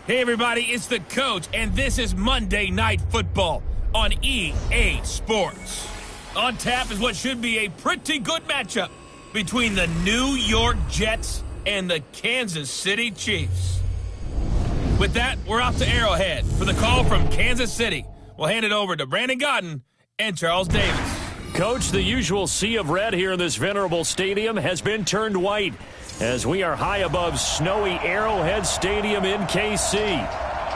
Hey everybody, it's the coach, and this is Monday Night Football on EA Sports. On tap is what should be a pretty good matchup between the New York Jets and the Kansas City Chiefs. With that, we're off to Arrowhead for the call from Kansas City. We'll hand it over to Brandon Godden and Charles Davis. Coach, the usual sea of red here in this venerable stadium has been turned white as we are high above snowy Arrowhead Stadium in KC.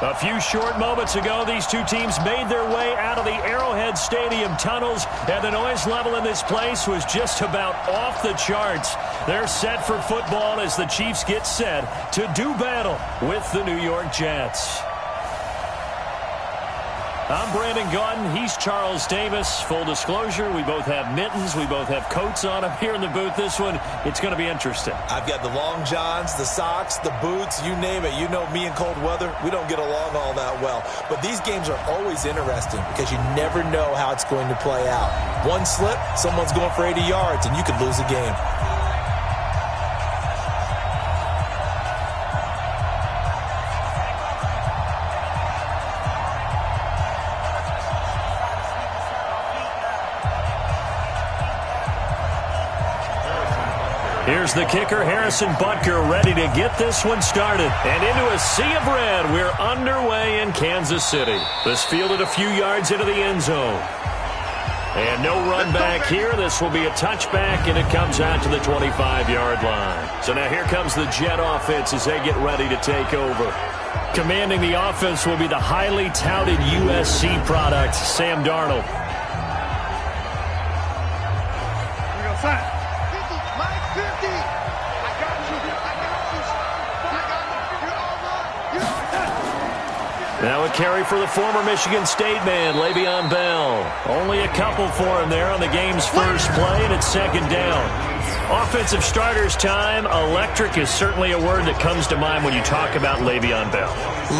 A few short moments ago, these two teams made their way out of the Arrowhead Stadium tunnels, and the noise level in this place was just about off the charts. They're set for football as the Chiefs get set to do battle with the New York Jets. I'm Brandon Godden. He's Charles Davis. Full disclosure, we both have mittens. We both have coats on up here in the booth. This one, it's going to be interesting. I've got the long johns, the socks, the boots, you name it. You know me in cold weather, we don't get along all that well. But these games are always interesting because you never know how it's going to play out. One slip, someone's going for 80 yards, and you could lose a game. Here's the kicker, Harrison Butker, ready to get this one started. And into a sea of red, we're underway in Kansas City. This fielded a few yards into the end zone. And no run back here. This will be a touchback, and it comes out to the 25-yard line. So now here comes the Jet offense as they get ready to take over. Commanding the offense will be the highly touted USC product, Sam Darnold. Here we go, son. Now a carry for the former Michigan State man, Le'Veon Bell. Only a couple for him there on the game's first play, and it's second down. Offensive starters time. Electric is certainly a word that comes to mind when you talk about Le'Veon Bell.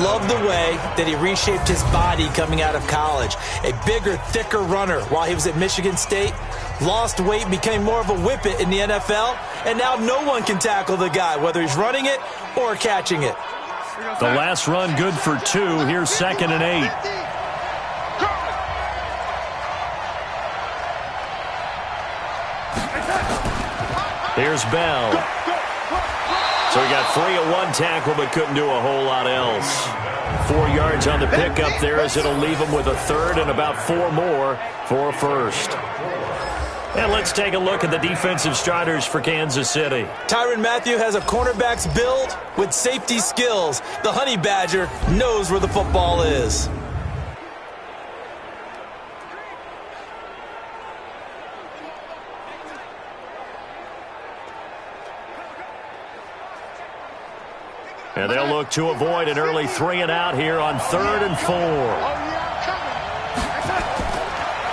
Love the way that he reshaped his body coming out of college. A bigger, thicker runner while he was at Michigan State. Lost weight, became more of a whippet in the NFL, and now no one can tackle the guy, whether he's running it or catching it. The last run good for 2. Here's 2nd and 8. Here's Bell. So he got free of one tackle but couldn't do a whole lot else. 4 yards on the pickup there as it'll leave him with a third and about 4 more for a first. And let's take a look at the defensive starters for Kansas City. Tyrann Mathieu has a cornerback's build with safety skills. The Honey Badger knows where the football is. And they'll look to avoid an early 3 and out here on 3rd and 4.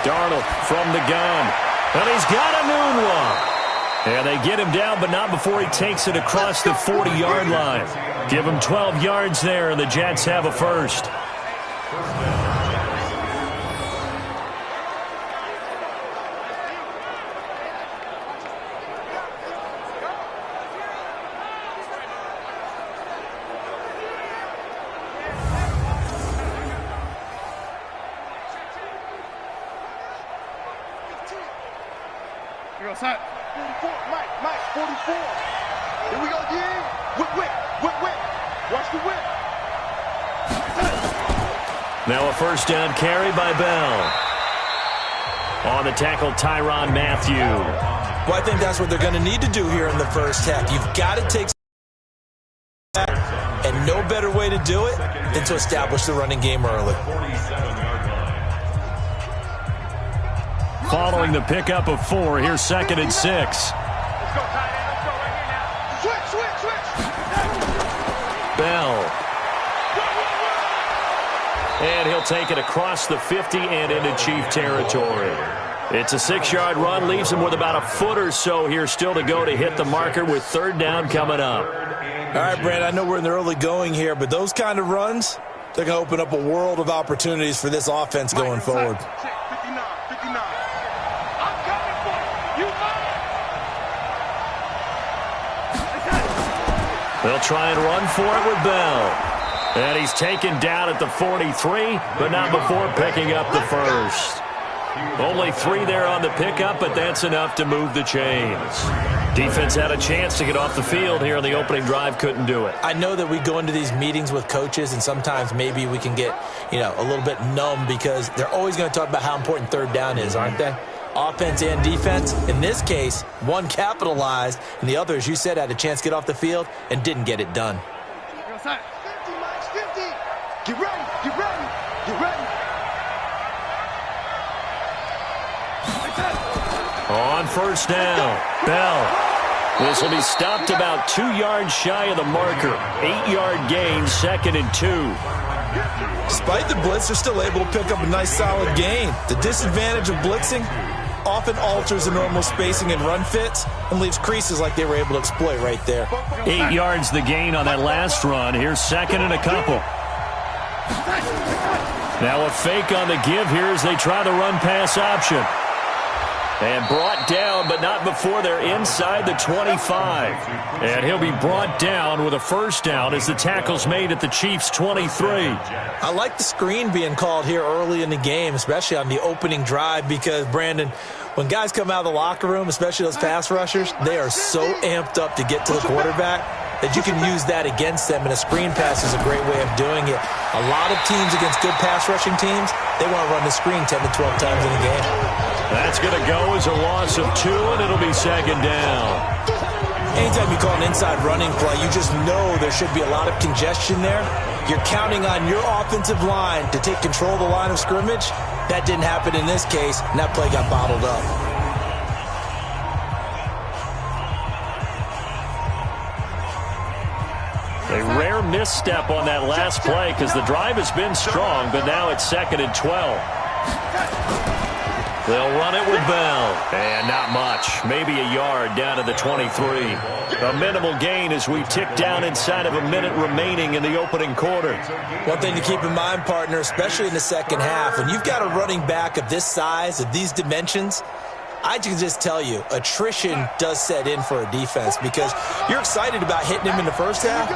Darnold from the gun. And he's got a noon one. And they get him down, but not before he takes it across the 40-yard line. Give him 12 yards there, and the Jets have a first. Here we go, son. 44, Mike, 44. Here we go again. Whip. Watch the whip. Now a first down carry by Bell. On the tackle, Tyrann Mathieu. Well, I think that's what they're going to need to do here in the first half. You've got to take back, and no better way to do it than to establish the running game early. Following the pickup of 4, here's 2nd and 6. Let's go, tight end. Let's go right here now. Switch. Bell. And he'll take it across the 50 and into Chief territory. It's a 6-yard run, leaves him with about a foot or so here still to go to hit the marker with 3rd down coming up. All right, Brad, I know we're in the early going here, but those kind of runs, they're going to open up a world of opportunities for this offense going forward. 59. I'm coming for you. They'll try and run for it with Bell. And he's taken down at the 43, but not before picking up the first. Only 3 there on the pickup, but that's enough to move the chains. Defense had a chance to get off the field here on the opening drive, couldn't do it. I know that we go into these meetings with coaches, and sometimes maybe we can get, a little bit numb because they're always going to talk about how important third down is, aren't they? Offense and defense. In this case, one capitalized, and the other, as you said, had a chance to get off the field and didn't get it done. 50, Max, 50. Get ready, get ready, get ready. On first down, Bell. This will be stopped about 2 yards shy of the marker. 8-yard gain, 2nd and 2. Despite the blitz, they're still able to pick up a nice solid gain. The disadvantage of blitzing often alters the normal spacing and run fits and leaves creases like they were able to exploit right there. 8 yards the gain on that last run. Here's 2nd and a couple. Now a fake on the give here as they try the run-pass option. And brought down, but not before they're inside the 25. And he'll be brought down with a first down as the tackle's made at the Chiefs' 23. I like the screen being called here early in the game, especially on the opening drive, because, Brandon, when guys come out of the locker room, especially those pass rushers, they are so amped up to get to the quarterback that you can use that against them, and a screen pass is a great way of doing it. A lot of teams against good pass rushing teams, they want to run the screen 10 to 12 times in a game. That's going to go as a loss of 2, and it'll be 2nd down. Anytime you call an inside running play, you just know there should be a lot of congestion there. You're counting on your offensive line to take control of the line of scrimmage. That didn't happen in this case, and that play got bottled up. A rare misstep on that last play because the drive has been strong, but now it's 2nd and 12. They'll run it with Bell. And not much. Maybe a yard down to the 23. A minimal gain as we tick down inside of a minute remaining in the opening quarter. One thing to keep in mind, partner, especially in the second half, when you've got a running back of this size, of these dimensions, I can just tell you, attrition does set in for a defense because you're excited about hitting him in the first half.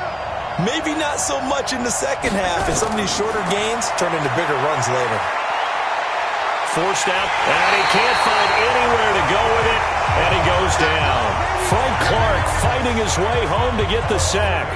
Maybe not so much in the second half, and some of these shorter gains turn into bigger runs later. Forced out, and he can't find anywhere to go with it, and he goes down. Frank Clark fighting his way home to get the sack.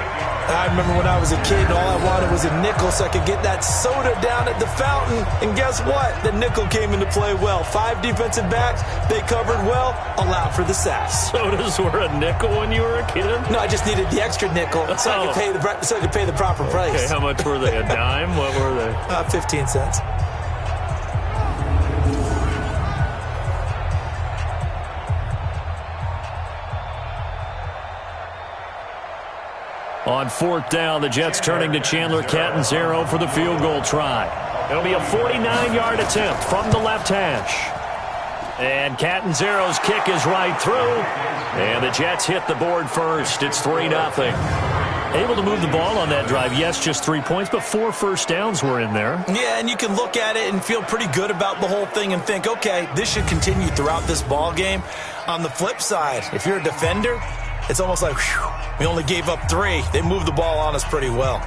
I remember when I was a kid, and all I wanted was a nickel so I could get that soda down at the fountain. And guess what? The nickel came into play well. 5 defensive backs, they covered well, allowed for the sack. Sodas were a nickel when you were a kid? No, I just needed the extra nickel so I could pay the proper price. Okay, how much were they? A dime? What were they? 15 cents. On 4th down, the Jets turning to Chandler Catanzaro for the field goal try. It'll be a 49-yard attempt from the left hash. And Catanzaro's kick is right through. And the Jets hit the board first. It's 3-0. Able to move the ball on that drive. Yes, just 3 points, but 4 first downs were in there. Yeah, and you can look at it and feel pretty good about the whole thing and think, okay, this should continue throughout this ball game. On the flip side, if you're a defender, it's almost like, whew, we only gave up 3. They moved the ball on us pretty well.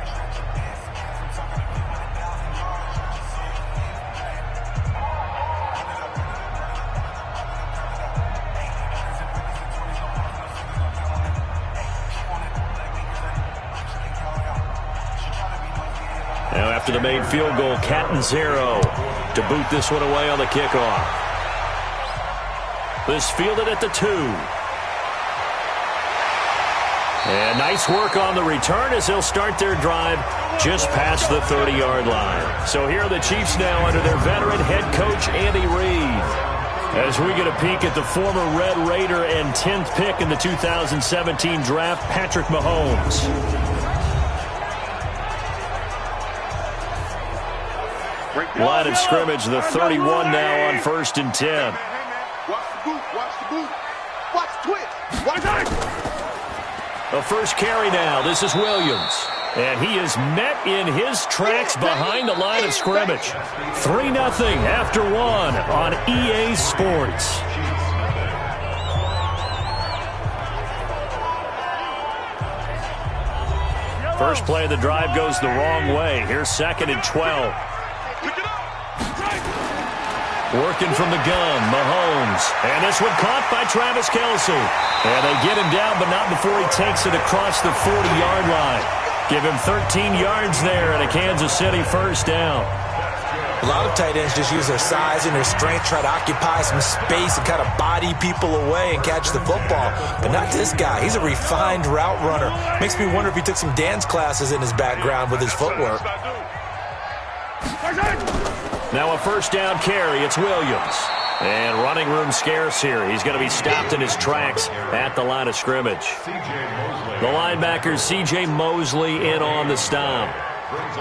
Now after the made field goal, Catanzaro to boot this one away on the kickoff. This fielded at the 2. And nice work on the return as they'll start their drive just past the 30-yard line. So here are the Chiefs now under their veteran head coach, Andy Reid. As we get a peek at the former Red Raider and 10th pick in the 2017 draft, Patrick Mahomes. Line of scrimmage, the 31 now on 1st and 10. Watch the boot, watch the boot. Watch the twist. Watch it. A first carry now. This is Williams. And he is met in his tracks behind the line of scrimmage. 3-0 after 1 on EA Sports. First play of the drive goes the wrong way. Here's 2nd and 12. Working from the gun, Mahomes. And this one caught by Travis Kelce. And they get him down, but not before he takes it across the 40-yard line. Give him 13 yards there and a Kansas City first down. A lot of tight ends just use their size and their strength, try to occupy some space and kind of body people away and catch the football. But not this guy. He's a refined route runner. Makes me wonder if he took some dance classes in his background with his footwork. Now a first down carry. It's Williams. And running room scarce here. He's going to be stopped in his tracks at the line of scrimmage. The linebacker, C.J. Mosley, in on the stop.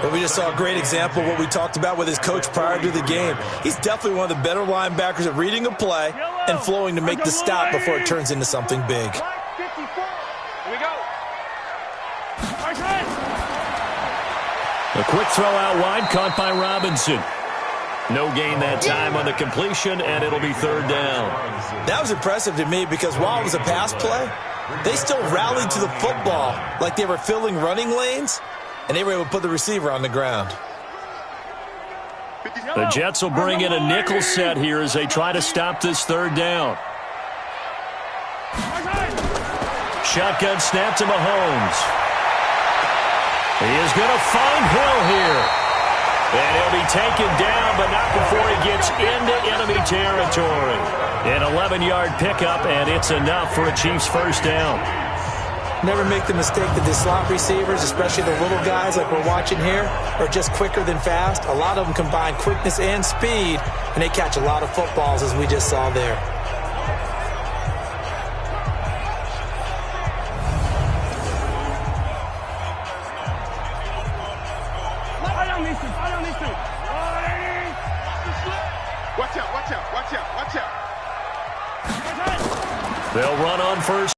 But we just saw a great example of what we talked about with his coach prior to the game. He's definitely one of the better linebackers at reading a play and flowing to make the stop before it turns into something big. Here we go. A quick throw out wide, caught by Robinson. No gain that time on the completion, and it'll be 3rd down. That was impressive to me because while it was a pass play, they still rallied to the football like they were filling running lanes, and they were able to put the receiver on the ground. The Jets will bring in a nickel set here as they try to stop this 3rd down. Shotgun snap to Mahomes. He is going to find Hill here. And he'll be taken down, but not before he gets into enemy territory. An 11-yard pickup, and it's enough for a Chiefs first down. Never make the mistake that the slot receivers, especially the little guys like we're watching here, are just quicker than fast. A lot of them combine quickness and speed, and they catch a lot of footballs, as we just saw there. Watch out, watch out, watch out, watch out. They'll run on first.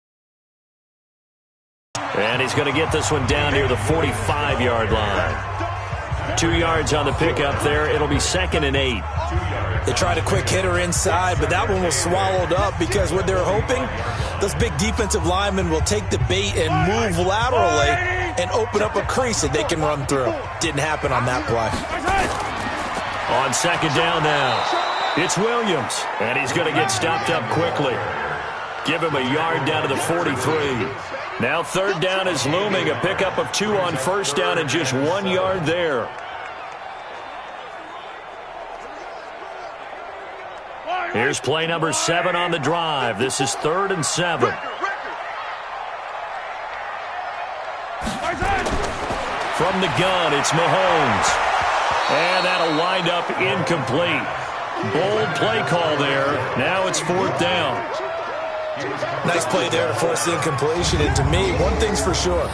And he's going to get this one down near the 45-yard line. 2 yards on the pickup there. It'll be 2nd and 8. They tried a quick hitter inside, but that one was swallowed up because what they're hoping, those big defensive linemen will take the bait and move laterally and open up a crease that they can run through. Didn't happen on that play. On 2nd down now, it's Williams, and he's going to get stopped up quickly. Give him a yard down to the 43. Now 3rd down is looming, a pickup of 2 on first down and just 1 yard there. Here's play number 7 on the drive. This is 3rd and 7. From the gun, it's Mahomes. And that'll wind up incomplete. Bold play call there. Now it's 4th down. Nice play there to force the incompletion. And to me, one thing's for sure.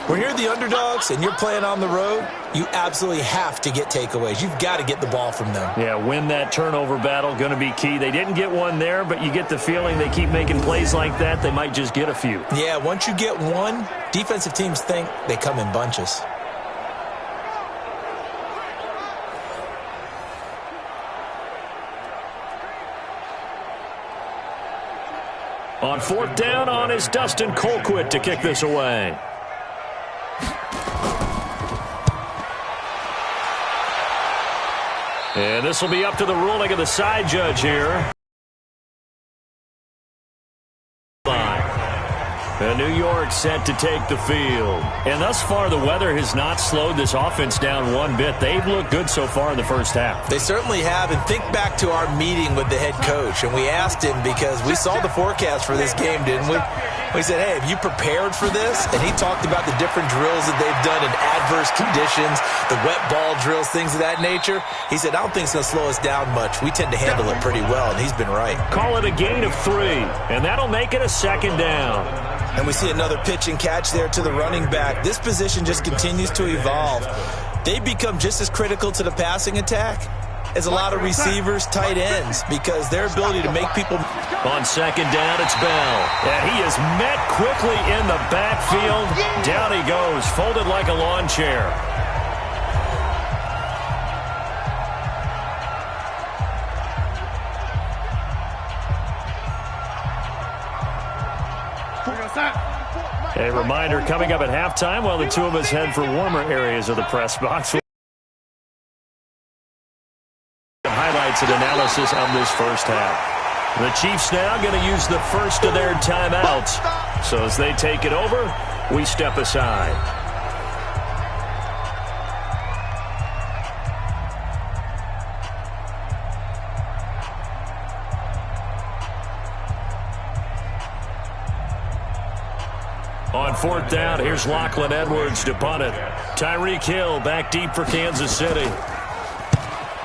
When you're the underdogs and you're playing on the road, you absolutely have to get takeaways. You've got to get the ball from them. Yeah, win that turnover battle, going to be key. They didn't get one there, but you get the feeling they keep making plays like that, they might just get a few. Yeah, once you get one, defensive teams think they come in bunches. On 4th down, on is Dustin Colquitt to kick this away. And this will be up to the ruling of the side judge here. And New York set to take the field. And thus far, the weather has not slowed this offense down one bit. They've looked good so far in the first half. They certainly have. And think back to our meeting with the head coach. And we asked him because we saw the forecast for this game, didn't we? We said, hey, have you prepared for this? And he talked about the different drills that they've done in adverse conditions, the wet ball drills, things of that nature. He said, I don't think it's going to slow us down much. We tend to handle it pretty well, and he's been right. Call it a gain of 3, and that'll make it a 2nd down. And we see another pitch and catch there to the running back. This position just continues to evolve. They become just as critical to the passing attack as a lot of receivers, tight ends, because their ability to make people... On 2nd down, it's Bell. And he is met quickly in the backfield. Down he goes, folded like a lawn chair. A reminder coming up at halftime while the two of us head for warmer areas of the press box. Highlights and analysis of this first half. The Chiefs now going to use the first of their timeouts. So as they take it over, we step aside. On fourth down, here's Lachlan Edwards to punt it. Tyreek Hill back deep for Kansas City.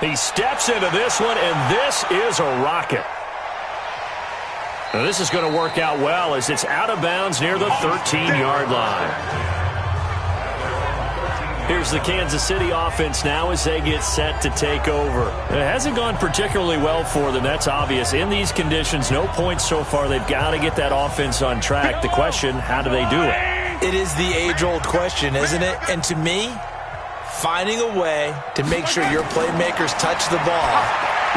He steps into this one, and this is a rocket. Now, this is going to work out well as it's out of bounds near the 13-yard line. Here's the Kansas City offense now as they get set to take over. It hasn't gone particularly well for them. That's obvious. In these conditions, no points so far. They've got to get that offense on track. The question, how do they do it? It is the age-old question, isn't it? And to me, finding a way to make sure your playmakers touch the ball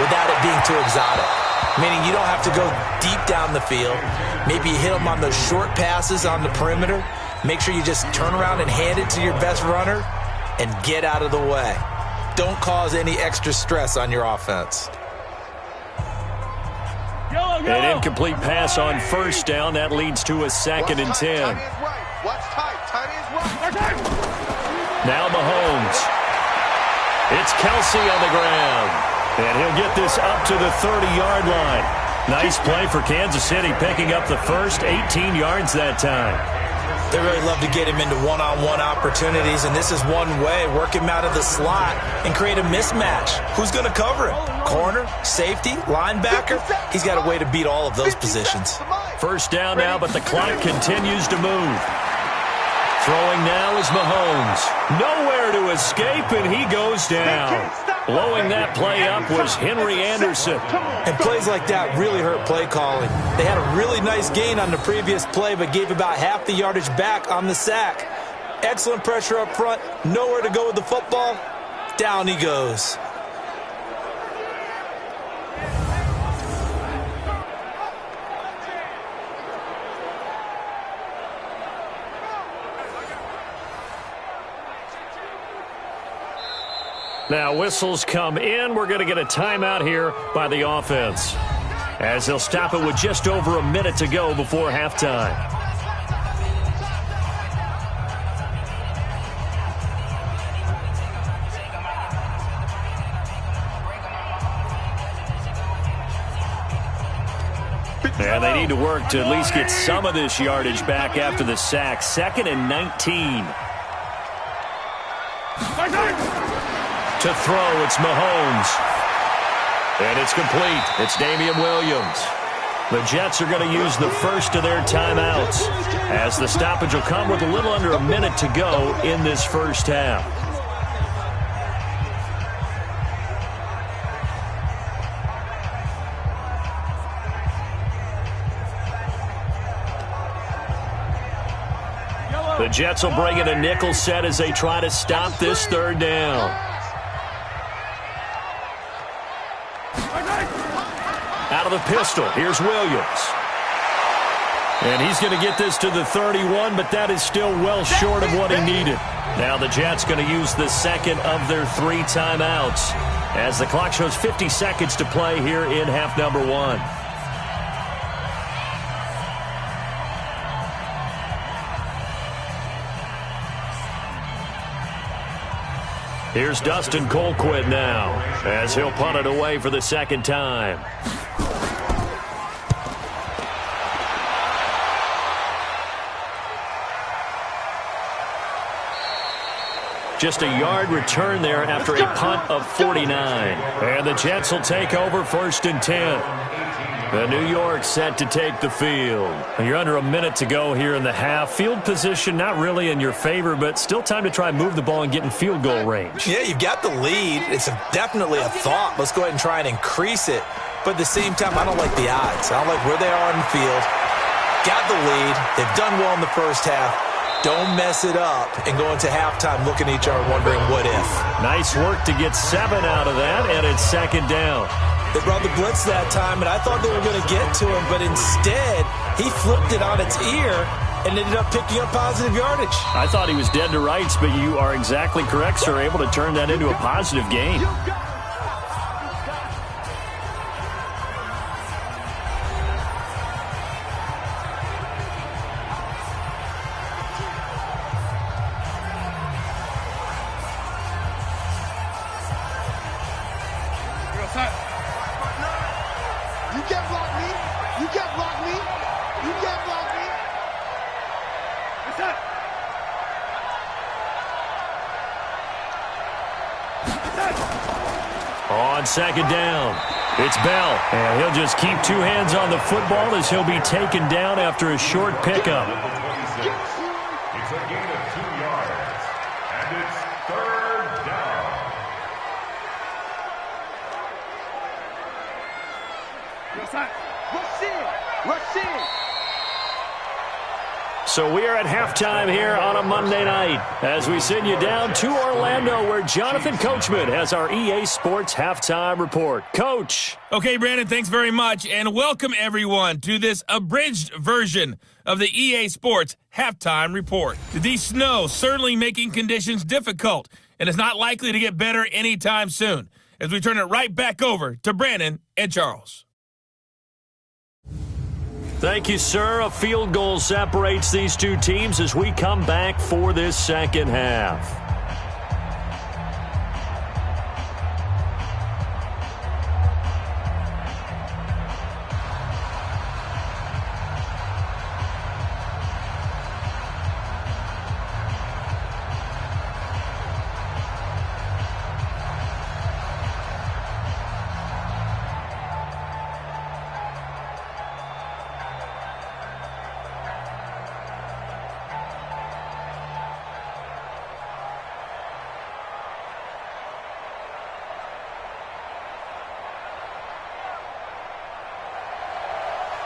without it being too exotic. Meaning you don't have to go deep down the field. Maybe you hit them on those short passes on the perimeter. Make sure you just turn around and hand it to your best runner and get out of the way. Don't cause any extra stress on your offense. An incomplete pass on first down. That leads to a 2nd and 10. Now Mahomes. It's Kelsey on the ground. And he'll get this up to the 30-yard line. Nice play for Kansas City, picking up the first 18 yards that time. They really love to get him into one-on-one opportunities, and this is one way. Work him out of the slot and create a mismatch. Who's going to cover him? Corner, safety, linebacker? He's got a way to beat all of those positions. First down now, but the clock continues to move. Throwing now is Mahomes. Nowhere to escape, and he goes down. Blowing that play up was Henry Anderson. And plays like that really hurt play calling. They had a really nice gain on the previous play, but gave about half the yardage back on the sack. Excellent pressure up front. Nowhere to go with the football. Down he goes. Now whistles come in. We're going to get a timeout here by the offense, as they'll stop it with just over a minute to go before halftime. And they need to work to at least get some of this yardage back after the sack. 2nd and 19. To throw, it's Mahomes. And it's complete. It's Damian Williams. The Jets are going to use the first of their timeouts, as the stoppage will come with a little under a minute to go in this first half. The Jets will bring in a nickel set as they try to stop this third down. Out of the pistol, here's Williams. And he's going to get this to the 31, but that is still well short of what he needed. Now the Jets going to use the second of their 3 timeouts, as the clock shows 50 seconds to play here in half number 1. Here's Dustin Colquitt now, as he'll punt it away for the second time. Just a yard return there after a punt of 49. And the Jets will take over 1st and 10. The New York set to take the field. You're under a minute to go here in the half. Field position not really in your favor, but still time to try and move the ball and get in field goal range. Yeah, you've got the lead. It's definitely a thought. Let's go ahead and try and increase it. But at the same time, I don't like the odds. I don't like where they are on the field. Got the lead. They've done well in the first half. Don't mess it up and go into halftime looking at each other wondering what if. Nice work to get 7 out of that, and it's 2nd down. They brought the blitz that time, and I thought they were going to get to him, but instead, he flipped it on its ear and ended up picking up positive yardage. I thought he was dead to rights, but you are exactly correct, sir. Able to turn that into a positive gain. You can't block me. You can't block me. You can't block me. What's up? On second down, it's Bell. And he'll just keep two hands on the football as he'll be taken down after a short pickup. It's a gain of 2 yards. And it's 3rd down. Rush in. Rush in. So we are at halftime here on a Monday night as we send you down to Orlando where Jonathan Coachman has our EA Sports Halftime Report. Coach. Okay, Brandon, thanks very much, and welcome everyone to this abridged version of the EA Sports Halftime Report. The snow certainly making conditions difficult, and it's not likely to get better anytime soon as we turn it right back over to Brandon and Charles. Thank you, sir. A field goal separates these two teams as we come back for this second half.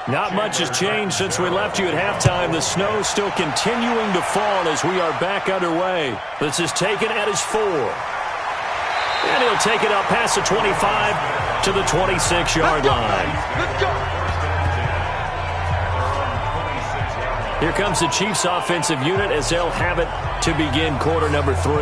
Not much has changed since we left you at halftime. The snow still continuing to fall as we are back underway. This is taken at his 4. And he'll take it up past the 25 to the 26-yard line. Let's go. Here comes the Chiefs offensive unit as they'll have it to begin quarter number 3.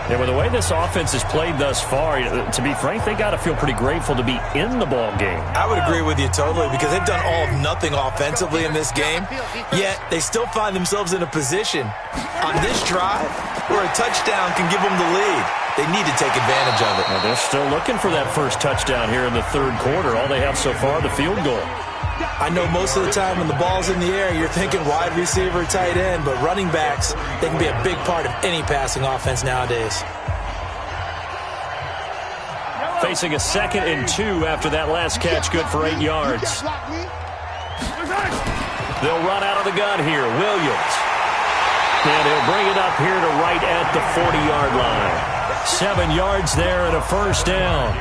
And with the way this offense has played thus far, to be frank, they got to feel pretty grateful to be in the ball game. I would agree with you totally because they've done all of nothing offensively in this game, yet they still find themselves in a position on this drive where a touchdown can give them the lead. They need to take advantage of it. Well, they're still looking for that first touchdown here in the third quarter. All they have so far, the field goal. I know most of the time when the ball's in the air, you're thinking wide receiver, tight end, but running backs, they can be a big part of any passing offense nowadays. Facing a 2nd and 2 after that last catch, good for 8 yards. They'll run out of the gun here. Williams. And he'll bring it up here to right at the 40-yard line. 7 yards there and a first down.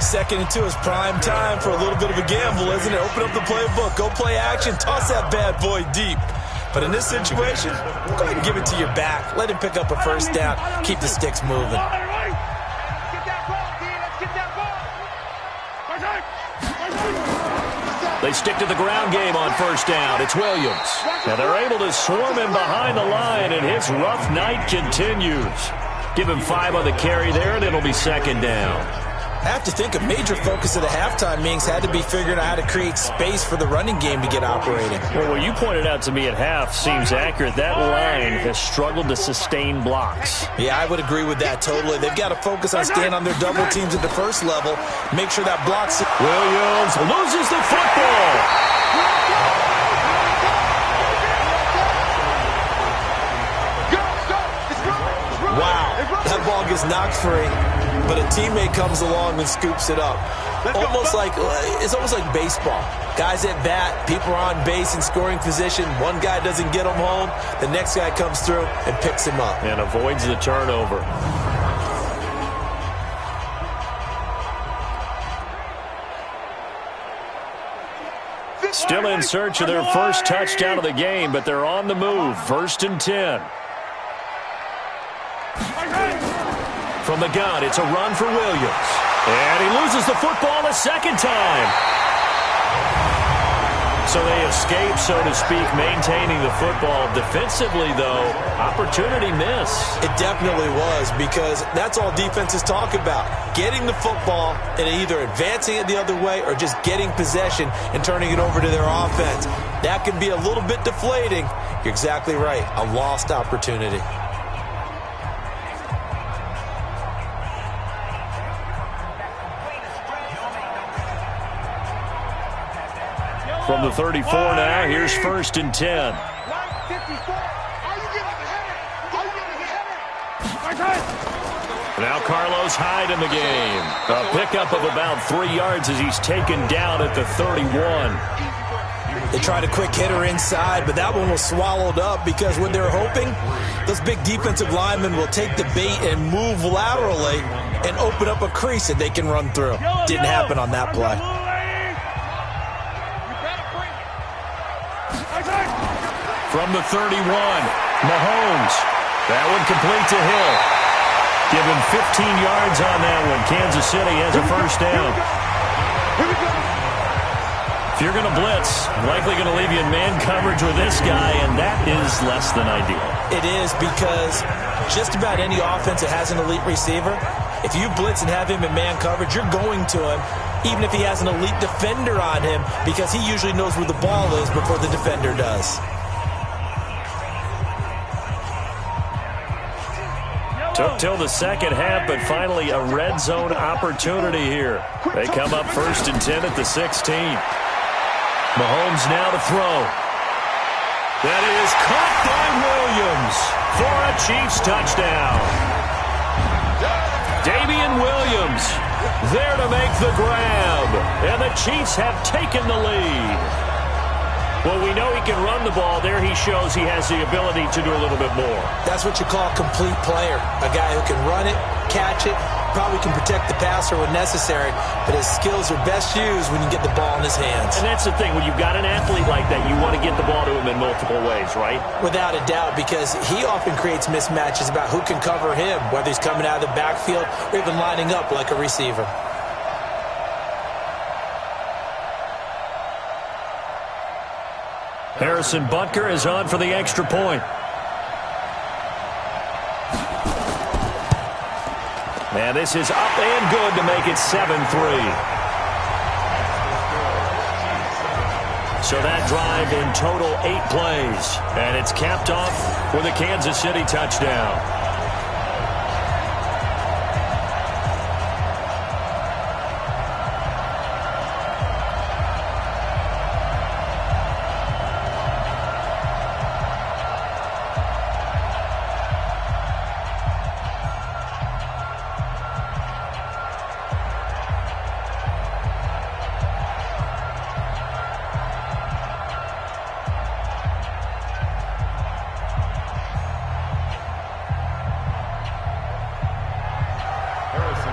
2nd and 2 is prime time for a little bit of a gamble, isn't it? Open up the playbook, go play action, toss that bad boy deep. But in this situation, go ahead and give it to your back. Let him pick up a first down. Keep the sticks moving. They stick to the ground game on first down. It's Williams. And they're able to swarm him behind the line, and his rough night continues. Give him 5 on the carry there, and it'll be 2nd down. I have to think a major focus of the halftime meetings had to be figuring out how to create space for the running game to get operating. Well, what you pointed out to me at half seems accurate. That line has struggled to sustain blocks. Yeah, I would agree with that totally. They've got to focus on staying on their double teams at the first level. Make sure that blocks. Williams loses the football. Wow, that ball gets knocked free, but a teammate comes along and scoops it up. It's almost like baseball. Guys at bat, people are on base in scoring position. One guy doesn't get him home. The next guy comes through and picks him up. And avoids the turnover. Still in search of their first touchdown of the game, but they're on the move. 1st and 10. From the gun, it's a run for Williams. And he loses the football a second time. So they escape, so to speak, maintaining the football. Defensively, though, opportunity miss. It definitely was, because that's all defenses talk about. Getting the football and either advancing it the other way or just getting possession and turning it over to their offense. That can be a little bit deflating. You're exactly right. A lost opportunity. From the 34 now, here's 1st and 10. Now Carlos Hyde in the game. A pickup of about 3 yards as he's taken down at the 31. They tried a quick hitter inside, but that one was swallowed up because what they're hoping, those big defensive linemen will take the bait and move laterally and open up a crease that they can run through. Didn't happen on that play. From the 31, Mahomes. That one complete to Hill. Give him 15 yards on that one. Kansas City has a first down. If you're going to blitz, likely going to leave you in man coverage with this guy, and that is less than ideal. It is, because just about any offense that has an elite receiver, if you blitz and have him in man coverage, you're going to him, even if he has an elite defender on him, because he usually knows where the ball is before the defender does. Took till the second half, but finally a red zone opportunity here. They come up 1st and 10 at the 16. Mahomes now to throw. That is caught by Williams for a Chiefs touchdown. Damian Williams there to make the grab. And the Chiefs have taken the lead. Well, we know he can run the ball. There he shows he has the ability to do a little bit more. That's what you call a complete player. A guy who can run it, catch it, probably can protect the passer when necessary, but his skills are best used when you get the ball in his hands. And that's the thing. When you've got an athlete like that, you want to get the ball to him in multiple ways, right? Without a doubt, because he often creates mismatches about who can cover him, whether he's coming out of the backfield or even lining up like a receiver. Harrison Butker is on for the extra point. And this is up and good to make it 7-3. So that drive in total 8 plays. And it's capped off with a Kansas City touchdown.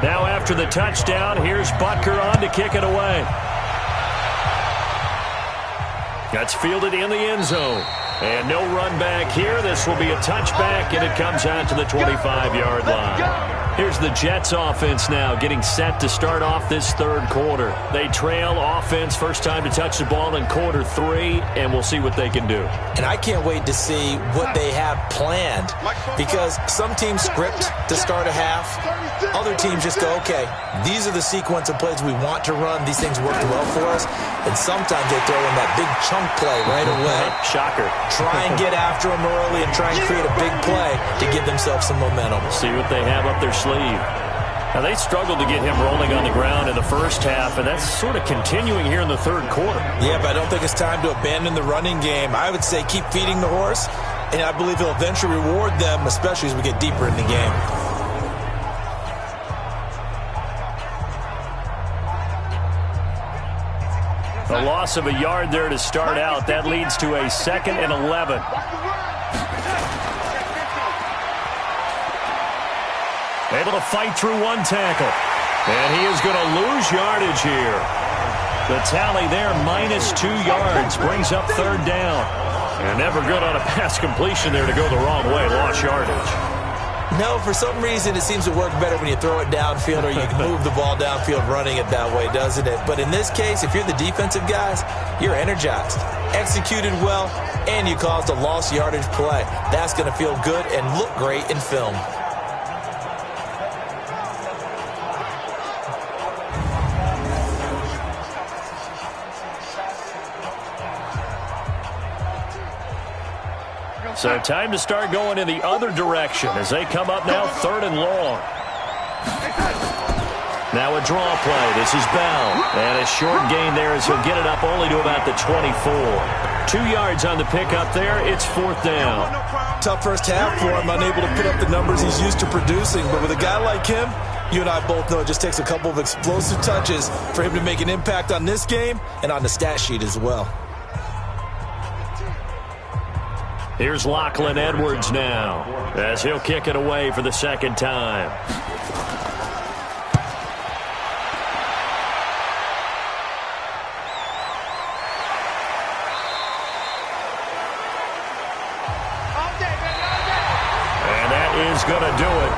Now after the touchdown, here's Butker on to kick it away. That's fielded in the end zone. And no run back here. This will be a touchback, and it comes out to the 25-yard line. Here's the Jets offense now getting set to start off this third quarter. They trail offense first time to touch the ball in quarter 3, and we'll see what they can do. And I can't wait to see what they have planned, because some teams script to start a half. Other teams just go, okay, these are the sequence of plays we want to run. These things worked well for us. And sometimes they throw in that big chunk play right away. Shocker. Try and get after them early and try and create a big play to give themselves some momentum. See what they have up their sleeve. Now, they struggled to get him rolling on the ground in the first half, and that's sort of continuing here in the third quarter. Yeah, but I don't think it's time to abandon the running game. I would say keep feeding the horse, and I believe he'll eventually reward them, especially as we get deeper in the game. A loss of a yard there to start out. That leads to a 2nd and 11. Able to fight through one tackle. And he is going to lose yardage here. The tally there, -2 yards, brings up 3rd down. And never good on a pass completion there to go the wrong way. Lost yardage. No, for some reason it seems to work better when you throw it downfield or you can move the ball downfield running it that way, doesn't it? But in this case, if you're the defensive guys, you're energized, executed well, and you caused a lost yardage play. That's going to feel good and look great in film. So time to start going in the other direction as they come up now 3rd and long. Now a draw play. This is Bell. And a short gain there as he'll get it up only to about the 24. 2 yards on the pickup there. It's 4th down. Tough first half for him, unable to put up the numbers he's used to producing. But with a guy like him, you and I both know it just takes a couple of explosive touches for him to make an impact on this game and on the stat sheet as well. Here's Lachlan Edwards now as he'll kick it away for the 2nd time. And that is going to do it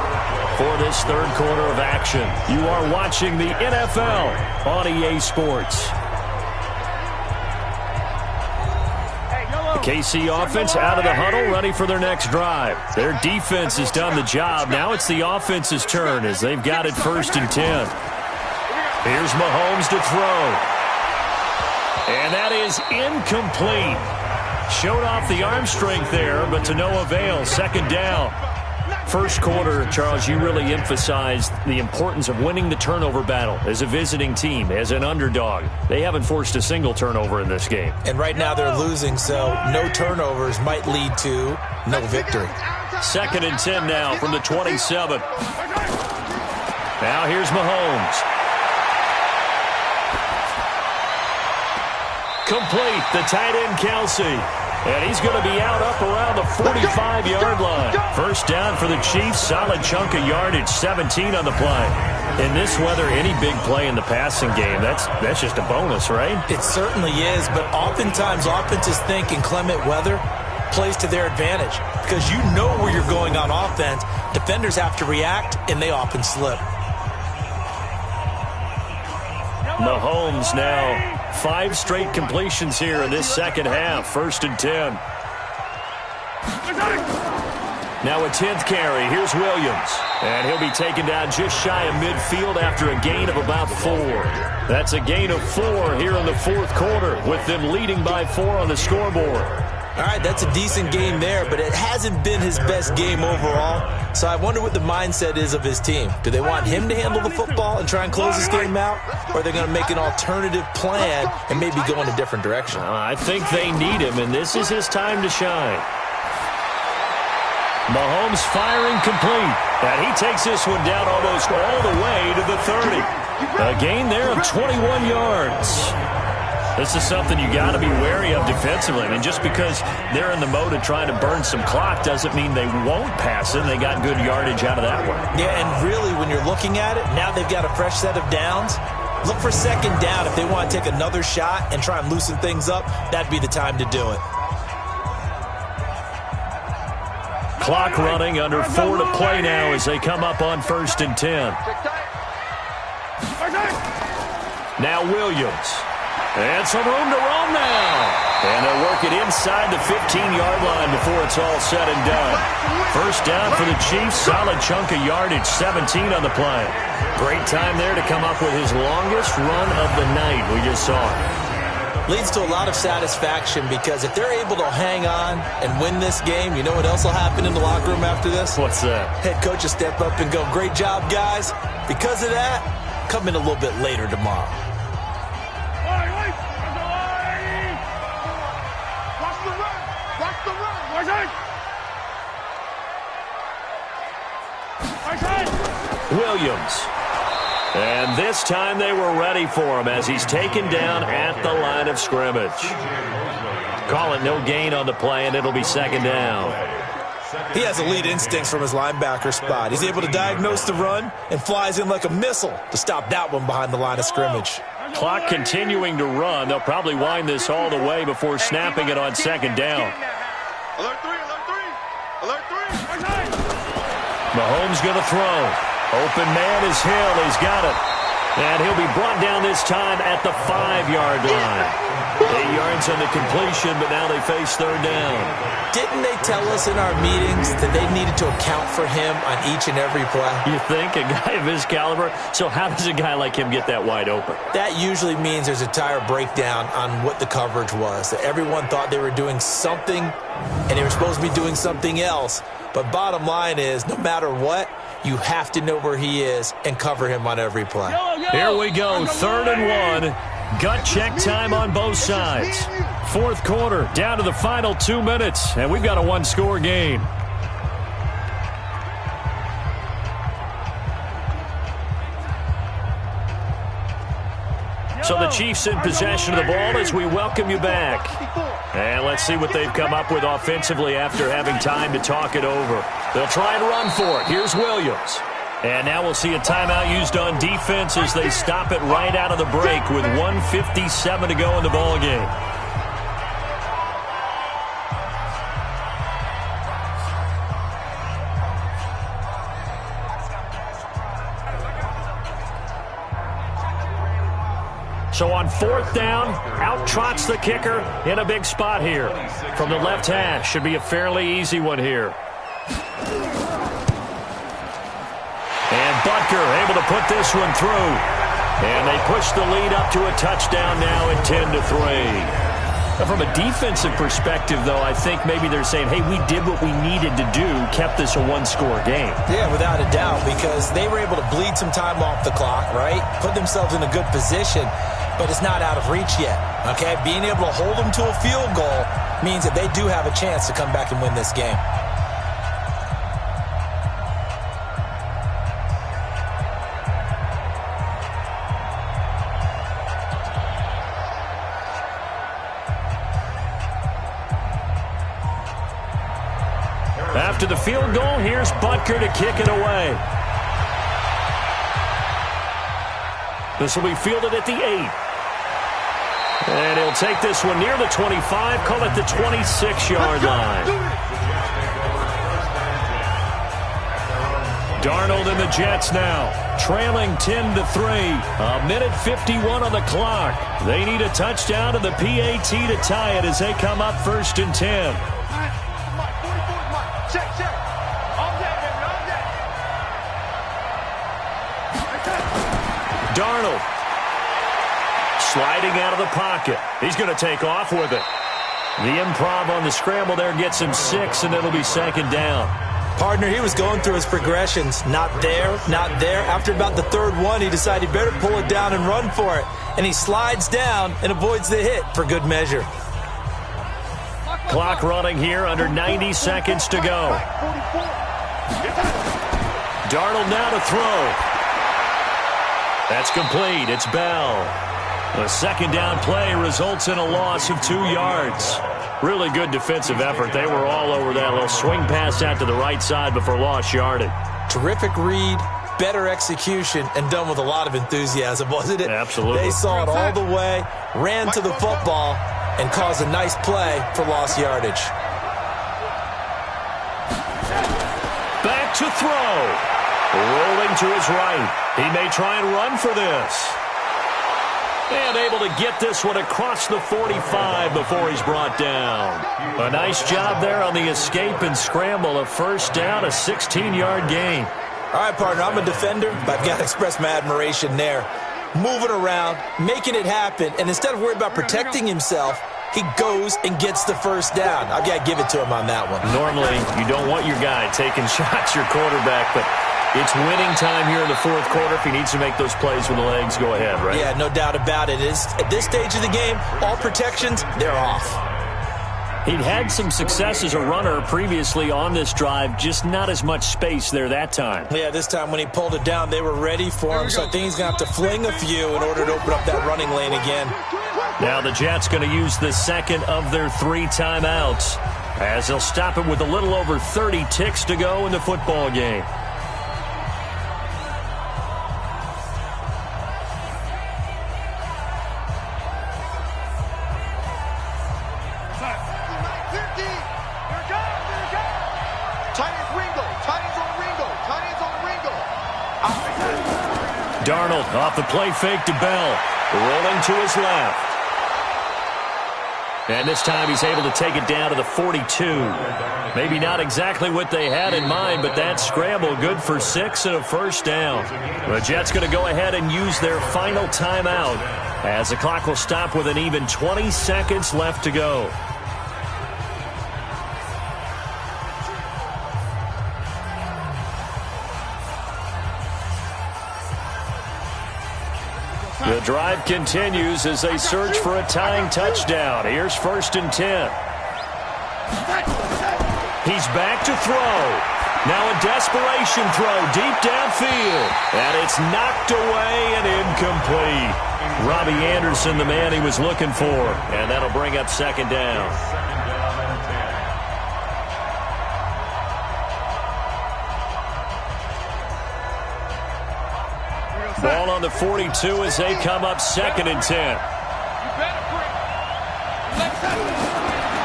for this 3rd quarter of action. You are watching the NFL on EA Sports. KC offense out of the huddle, ready for their next drive. Their defense has done the job. Now it's the offense's turn as they've got it 1st and 10. Here's Mahomes to throw. And that is incomplete. Showed off the arm strength there, but to no avail. 2nd down. First quarter, Charles, you really emphasized the importance of winning the turnover battle as a visiting team, as an underdog. They haven't forced a single turnover in this game. And right now they're losing, so no turnovers might lead to no victory. 2nd and 10 now from the 27. Now here's Mahomes. Complete, the tight end Kelsey. And he's going to be out up around the 45-yard line. 1st down for the Chiefs. Solid chunk of yardage, 17 on the play. In this weather, any big play in the passing game, that's just a bonus, right? It certainly is, but oftentimes offenses think inclement weather plays to their advantage because you know where you're going on offense. Defenders have to react, and they often slip. Mahomes now 5 straight completions here in this 2nd half. 1st and 10. Now a 10th carry. Here's Williams. And he'll be taken down just shy of midfield after a gain of about 4. That's a gain of 4 here in the 4th quarter with them leading by 4 on the scoreboard. All right, that's a decent game there, but it hasn't been his best game overall. So I wonder what the mindset is of his team. Do they want him to handle the football and try and close this game out? Or are they going to make an alternative plan and maybe go in a different direction? I think they need him, and this is his time to shine. Mahomes firing complete. And he takes this one down almost all the way to the 30. A gain there of 21 yards. This is something you got to be wary of defensively. I mean, just because they're in the mode of trying to burn some clock doesn't mean they won't pass it. They got good yardage out of that one. Yeah, and really, when you're looking at it, now they've got a fresh set of downs. Look for 2nd down. If they want to take another shot and try and loosen things up, that'd be the time to do it. Clock running, under 4 to play now as they come up on 1st and 10. Now Williams. And some room to roam now. And they'll work it inside the 15-yard line before it's all said and done. 1st down for the Chiefs. Solid chunk of yardage, 17 on the play. Great time there to come up with his longest run of the night. We just saw it. Leads to a lot of satisfaction because if they're able to hang on and win this game, you know what else will happen in the locker room after this? What's that? Head coach will step up and go, "Great job, guys." Because of that, come in a little bit later tomorrow. Williams. And this time they were ready for him as he's taken down at the line of scrimmage. Call it no gain on the play, and it'll be 2nd down. He has elite instincts from his linebacker spot. He's able to diagnose the run and flies in like a missile to stop that one behind the line of scrimmage. Clock continuing to run. They'll probably wind this all the way before snapping it on 2nd down. Alert 3, alert 3, alert 3. Mahomes going to throw. Open man is Hill. He's got it. And he'll be brought down this time at the 5-yard line. 8 yards on the completion, but now they face third down. Didn't they tell us in our meetings that they needed to account for him on each and every play? You think? A guy of his caliber? So how does a guy like him get that wide open? That usually means there's a entire breakdown on what the coverage was. That everyone thought they were doing something, and they were supposed to be doing something else. But bottom line is, no matter what, you have to know where he is and cover him on every play. Here we go, 3rd and 1. Gut check time on both sides. Fourth quarter, down to the final 2 minutes, and we've got a one-score game. So the Chiefs in possession of the ball as we welcome you back. And let's see what they've come up with offensively after having time to talk it over. They'll try and run for it. Here's Williams. And now we'll see a timeout used on defense as they stop it right out of the break with 1:57 to go in the ballgame. So on 4th down, out trots the kicker in a big spot here. From the left hash, should be a fairly easy one here. And Butker able to put this one through. And they push the lead up to a touchdown now at 10-3. From a defensive perspective, though, I think maybe they're saying, hey, we did what we needed to do, kept this a one-score game. Yeah, without a doubt, because they were able to bleed some time off the clock, right? Put themselves in a good position, but it's not out of reach yet, okay? Being able to hold them to a field goal means that they do have a chance to come back and win this game. After the field goal, here's Butker to kick it away. This will be fielded at the 8. And he'll take this one near the 25, call it the 26-yard line. Darnold and the Jets now, trailing 10-3. A minute 51 on the clock. They need a touchdown and the PAT to tie it as they come up 1st and 10. Darnold sliding out of the pocket. He's going to take off with it. The improv on the scramble there gets him 6, and it'll be 2nd down. Partner, he was going through his progressions. Not there, not there. After about the 3rd one, he decided he better pull it down and run for it. And he slides down and avoids the hit for good measure. Clock running here, under 90 seconds to go. Darnold now to throw. That's complete. It's Bell. The 2nd down play results in a loss of 2 yards. Really good defensive effort. They were all over that little swing pass out to the right side before lost yardage. Terrific read, better execution, and done with a lot of enthusiasm, wasn't it? Absolutely. They saw it all the way, ran to the football, and caused a nice play for lost yardage. Back to throw. Rolling to his right. He may try and run for this. And able to get this one across the 45 before he's brought down. A nice job there on the escape and scramble. A 1st down, a 16-yard gain. All right, partner, I'm a defender, but I've got to express my admiration there. Moving around, making it happen, and instead of worrying about protecting himself, he goes and gets the 1st down. I've got to give it to him on that one. Normally, you don't want your guy taking shots, your quarterback, but it's winning time here in the 4th quarter. If he needs to make those plays with the legs, go ahead, right? Yeah, no doubt about it. At this stage of the game, all protections, they're off. He'd had some success as a runner previously on this drive, just not as much space there that time. Yeah, this time when he pulled it down, they were ready for him, so I think he's going to have to fling a few in order to open up that running lane again. Now the Jets going to use the 2nd of their 3 timeouts as they'll stop it with a little over 30 ticks to go in the football game. Titans on Ringo. Darnold off the play fake to Bell. Rolling to his left. And this time he's able to take it down to the 42. Maybe not exactly what they had in mind, but that scramble good for 6 and a first down. The Jets going to go ahead and use their final timeout as the clock will stop with an even 20 seconds left to go. The drive continues as they search for a tying touchdown. Here's 1st and 10. He's back to throw. Now a desperation throw deep downfield. And it's knocked away and incomplete. Robbie Anderson, the man he was looking for. And that'll bring up 2nd down. Ball on the 42 as they come up 2nd and 10.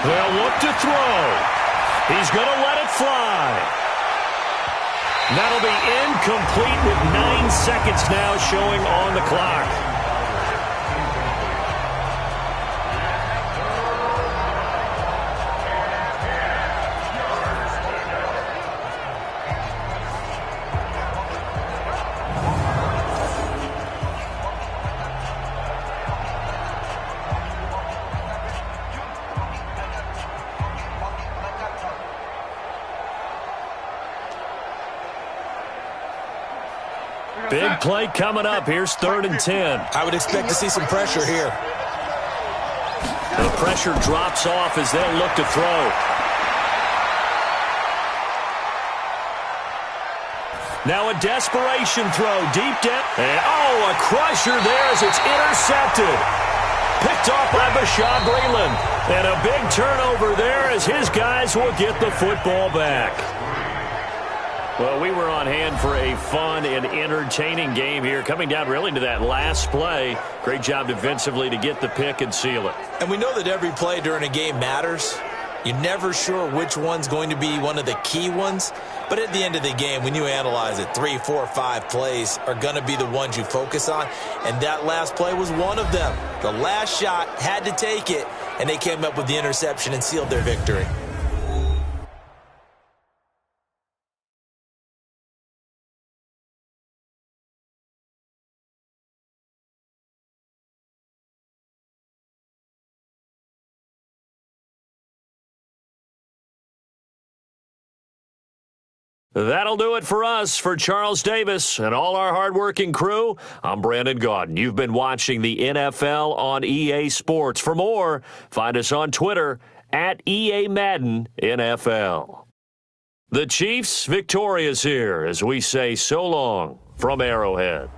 They'll look to throw. He's going to let it fly. That'll be incomplete with 9 seconds now showing on the clock. Big play coming up. Here's 3rd and 10. I would expect to see some pressure here. The pressure drops off as they'll look to throw. Now a desperation throw deep down. And a crusher there as it's intercepted. Picked off by Bashaud Breeland. And a big turnover there as his guys will get the football back. Well, we were on hand for a fun and entertaining game here, coming down really to that last play. Great job defensively to get the pick and seal it. And we know that every play during a game matters. You're never sure which one's going to be one of the key ones. But at the end of the game, when you analyze it, 3, 4, 5 plays are going to be the ones you focus on. And that last play was one of them. The last shot had to take it, and they came up with the interception and sealed their victory. That'll do it for us. For Charles Davis and all our hardworking crew, I'm Brandon Gaudin. You've been watching the NFL on EA Sports. For more, find us on Twitter at EA Madden NFL. The Chiefs victorious here as we say so long from Arrowhead.